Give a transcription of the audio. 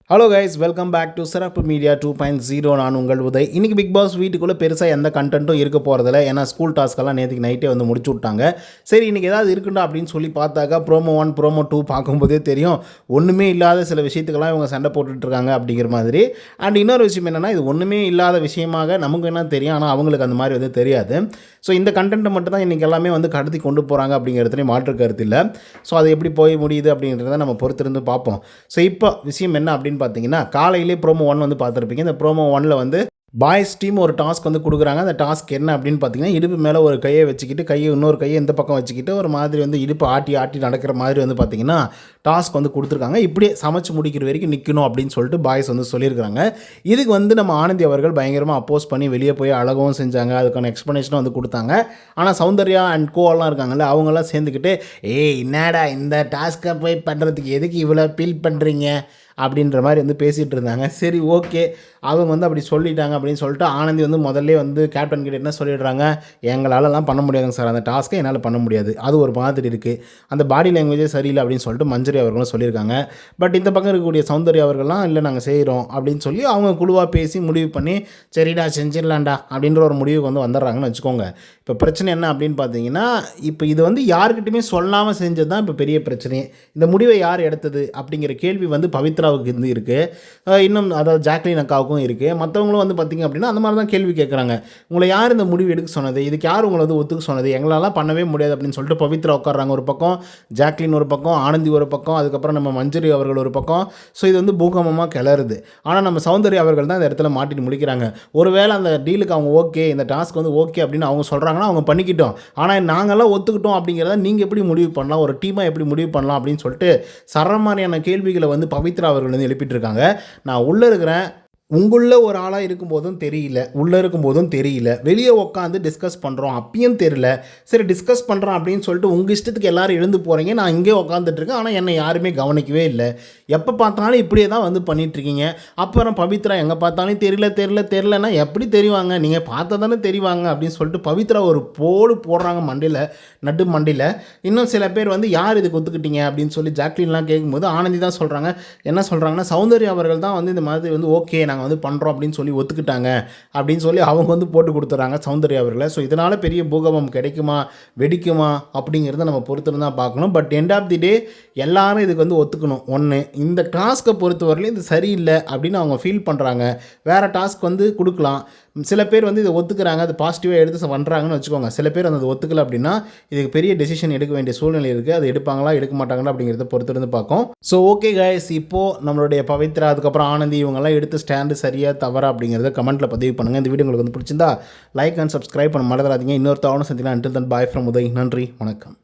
Hello guys, welcome back to சிறப்பு media 2.0. நான் உங்கள் உதய். இன்றைக்கி பிக் பாஸ் வீட்டுக்குள்ளே பெருசாக எந்த கண்டென்ட்டும் இருக்க போகிறதில்ல. ஏன்னா ஸ்கூல் டாஸ்க்கெல்லாம் நேற்றுக்கு நைட்டே வந்து முடிச்சு விட்டாங்க. சரி, இன்றைக்கி ஏதாவது இருக்குண்டா அப்படின்னு சொல்லி பார்த்தாக்கா ப்ரோமோ 1 ப்ரோமோ 2 பார்க்கும்போதே தெரியும் ஒன்றுமே இல்லாத சில விஷயத்துக்கெல்லாம் இவங்க சண்டை போட்டுட்ருக்காங்க அப்படிங்கிற மாதிரி. அண்ட் இன்னொரு விஷயம் என்னென்னா, இது ஒன்றுமே இல்லாத விஷயமாக நமக்கு என்ன தெரியும், ஆனால் அவங்களுக்கு அந்த மாதிரி வந்து தெரியாது. ஸோ இந்த கண்டென்ட்டை மட்டும் தான் இன்றைக்கி எல்லாமே வந்து கடத்தி கொண்டு போகிறாங்க அப்படிங்கிறதுலேயும் மாற்று கருத்து இல்லை. ஸோ அது எப்படி போய் முடியுது அப்படிங்கிறத நம்ம பொறுத்திருந்து பார்ப்போம். ஸோ இப்போ விஷயம் என்ன அப்படின்னு பார்த்தீங்கன்னா, காலையிலே ப்ரோமோ 1 வந்து பார்த்துருப்பீங்க. இந்த ப்ரோமோ 1ல் வந்து பாய்ஸ் டீம் ஒரு டாஸ்க் வந்து கொடுக்குறாங்க. அந்த டாஸ்க் என்ன அப்படின்னு பார்த்தீங்கன்னா, இடுப்பு மேலே ஒரு கையை வச்சுக்கிட்டு இன்னொரு கையை இந்த பக்கம் வச்சுக்கிட்டு ஒரு மாதிரி வந்து இடுப்பு ஆட்டி நடக்கிற மாதிரி வந்து பார்த்தீங்கன்னா டாஸ்க் வந்து கொடுத்துருக்காங்க. இப்படியே சமைச்சு முடிக்கிற வரைக்கும் நிற்கணும் அப்படின்னு சொல்லிட்டு பாய்ஸ் வந்து சொல்லியிருக்காங்க. இதுக்கு வந்து நம்ம ஆனந்தி அவர்கள் பயங்கரமாக அப்போஸ் பண்ணி வெளியே போய் அழகவும் செஞ்சாங்க. அதுக்கான எக்ஸ்ப்ளனேஷனும் வந்து கொடுத்தாங்க. ஆனால் சௌந்தர்யா அண்ட் கோவெல்லாம் இருக்காங்கல்ல, அவங்கெல்லாம் சேர்ந்துக்கிட்டு என்னடா இந்த டாஸ்க்கை போய் பண்ணுறதுக்கு எதுக்கு இவ்வளோ ஃபீல் பண்ணுறீங்க அப்படின்ற மாதிரி வந்து பேசிகிட்டு இருந்தாங்க. சரி, ஓகே, அவங்க வந்து அப்படி சொல்லிட்டாங்க அப்படின்னு சொல்லிட்டு ஆனந்தி வந்து முதல்ல வந்து கேப்டன் கிட்ட என்ன சொல்லிடுறாங்க, எங்களாலலாம் பண்ண முடியாதுங்க சார், அந்த டாஸ்க்கை என்னால் பண்ண முடியாது, அது ஒரு மாதிரி இருக்குது, அந்த பாடி லாங்குவேஜே சரியில்லை அப்படின்னு சொல்லிட்டு மஞ்சரி அவர்களும் சொல்லியிருக்காங்க. பட் இந்த பக்கம் இருக்கக்கூடிய சௌந்தர்யா அவர்கள்லாம் இல்லை நாங்கள் செய்கிறோம் அப்படின்னு சொல்லி அவங்க குழுவாக பேசி முடிவு பண்ணி சரிடா செஞ்சிடலாண்டா அப்படின்ற ஒரு முடிவுக்கு வந்து வந்துடுறாங்கன்னு வச்சுக்கோங்க. இப்போ பிரச்சனை என்ன அப்படின்னு பார்த்தீங்கன்னா, இப்போ இது வந்து யாருக்கிட்டையுமே சொல்லாமல் செஞ்சது தான் இப்போ பெரிய பிரச்சனையே. இந்த முடிவை யார் எடுத்தது அப்படிங்கிற கேள்வி வந்து பவித்ராவுக்கு இருந்து இருக்குது, இன்னும் அதாவது ஜாக்லின் அக்காவுக்கும் இருக்குது. மற்றவங்களும் வந்து பார்த்திங்க அப்படின்னா அந்த மாதிரி தான் கேள்வி கேட்குறாங்க. உங்களை யார் இந்த முடிவு எடுக்க சொன்னது, இதுக்கு யார் உங்களை வந்து ஒத்துக்க சொன்னது, எங்களால் பண்ணவே முடியாது அப்படின்னு சொல்லிட்டு பவித்ரா உட்காடுறாங்க ஒரு பக்கம், ஜாக்லின் ஒரு பக்கம், ஆனந்தி ஒரு பக்கம், அதுக்கப்புறம் நம்ம மஞ்சரி அவர்கள் ஒரு பக்கம். ஸோ இது வந்து பூகம்பமாக கிளறுது. ஆனால் நம்ம சௌந்தர்யா அவர்கள் தான் இந்த இடத்துல மாட்டிட்டு முடிக்கிறாங்க. ஒருவேளை அந்த டீலுக்கு அவங்க ஓகே, இந்த டாஸ்க் வந்து ஓகே அப்படின்னு அவங்க சொல்கிறாங்கன்னா அவங்க பண்ணிக்கிட்டோம், ஆனால் நாங்கள்லாம் ஒத்துக்கிட்டோம் அப்படிங்கிறத நீங்கள் எப்படி முடிவு பண்ணலாம், ஒரு டீமாக எப்படி முடிவு பண்ணலாம் அப்படின்னு சொல்லிட்டு சரமாரியான கேள்விகளை வந்து பவித்ரா அவர்கள் வந்து எழுப்பிட்டு இருக்காங்க. நான் உள்ளே இருக்கிறேன், உங்களுள்ள ஒரு ஆளாக இருக்கும்போதும் தெரியல, உள்ளே இருக்கும்போதும் தெரியல, வெளியே உட்காந்து டிஸ்கஸ் பண்ணுறோம் அப்பயும் தெரியல. சரி, டிஸ்கஸ் பண்ணுறோம் அப்படின்னு சொல்லிட்டு உங்கள் இஷ்டத்துக்கு எல்லோரும் எழுந்து போகிறீங்க, நான் இங்கே உட்காந்துட்ருக்கேன், ஆனால் என்னை யாருமே கவனிக்கவே இல்லை, எப்போ பார்த்தாலும் இப்படியே தான் வந்து பண்ணிகிட்ருக்கீங்க. அப்புறம் பவித்ரா எங்கே பார்த்தாலும் தெரியலன்னா எப்படி தெரிவாங்க, நீங்கள் பார்த்தா தானே தெரிவாங்க அப்படின்னு சொல்லிட்டு பவித்ரா ஒரு போடுறாங்க மண்டையில், நடு மண்டையில். இன்னும் சில பேர் வந்து யார் இதுக்கு ஒத்துக்கிட்டீங்க அப்படின்னு சொல்லி ஜாக்லின்லாம் கேட்கும்போது ஆனந்தி தான் சொல்கிறாங்க. என்ன சொல்கிறாங்கன்னா, சௌந்தர்யா அவர்கள் தான் வந்து இந்த மாதிரி வந்து ஓகே நாங்கள் வந்து பண்ணுறோம் அப்படின்னு சொல்லி ஒத்துக்கிட்டாங்க அப்படின்னு சொல்லி அவங்க வந்து போட்டு கொடுத்துட்றாங்க சௌந்தர்யா அவர்களை. ஸோ இதனால் பெரிய பூகம்பம் கிடைக்குமா வெடிக்குமா அப்படிங்கிறத நம்ம பொறுத்து தான் பார்க்கணும். பட் எண்ட் ஆஃப் தி டே எல்லாரும் இதுக்கு வந்து ஒத்துக்கணும். ஒன்று, இந்த டாஸ்க்கை பொறுத்தவரையிலும் இது சரியில்லை அப்படின்னு அவங்க ஃபீல் பண்ணுறாங்க, வேறு டாஸ்க் வந்து கொடுக்கலாம். சில பேர் வந்து இதை ஒத்துக்கிறாங்க, அது பாசிட்டிவாக எடுத்து பண்ணுறாங்கன்னு வச்சுக்கோங்க. சில பேர் வந்து அது ஒத்துக்கலை அப்படின்னா இதுக்கு பெரிய டெசிஷன் எடுக்க வேண்டிய சூழ்நிலை இருக்குது. அது எடுப்பாங்களா எடுக்க மாட்டாங்களா அப்படிங்கிறத பொறுத்திருந்து பார்க்கும். ஸோ ஓகே கைஸ், இப்போது நம்மளுடைய பவித்ரா அதுக்கப்புறம் ஆனந்தி இவங்கெல்லாம் எடுத்து ஸ்டாண்டு சரியாக தவறா அப்படிங்கிறத கமெண்ட்டில் பதிவு பண்ணுங்கள். இந்த வீடியோ உங்களுக்கு வந்து பிடிச்சிருந்தா லைக் அண்ட் சப்ஸ்கிரைப் பண்ண மறந்துடாதீங்க. இன்னொரு தவணை சந்திக்கலாம். Until then bye from Uday. நன்றி, வணக்கம்.